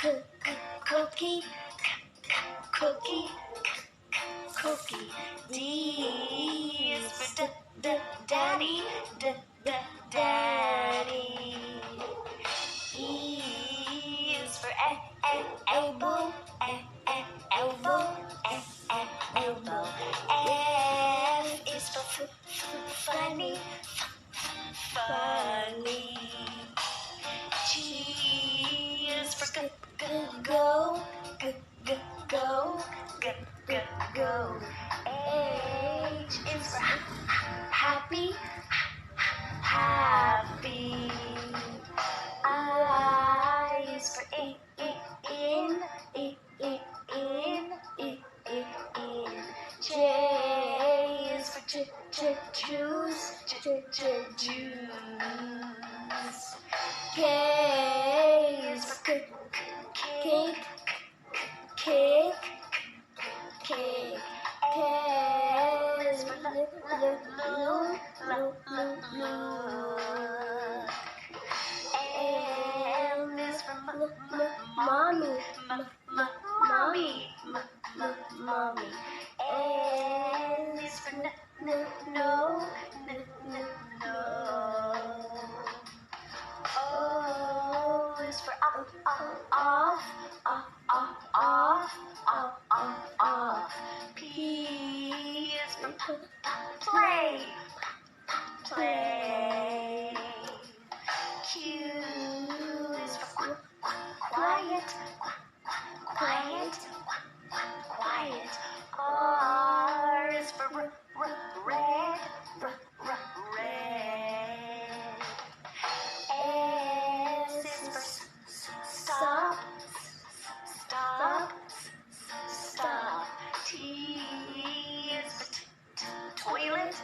cookie, cookie, cookie. D is for daddy, daddy. E is for elbow, elbow, elbow. F is for funny, funny. G is for go, go. H is for happy, happy. I is for in. J is for juice, juice. K is for cake, cake. K is for look. M is for mommy, mommy. N is for no. O is for off. P is for play. Q is for quiet. R is for red. S is for stop. T is for toilet.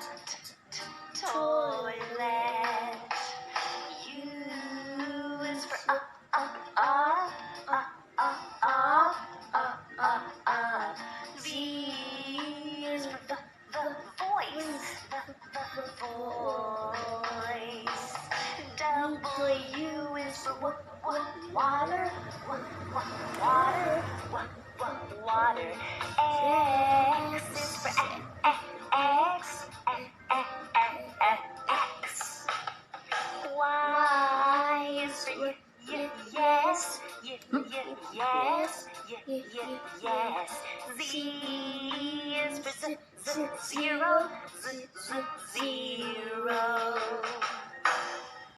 U is for V is for the voice. W is for water. X is for X. Y is for yes. Z is for zero.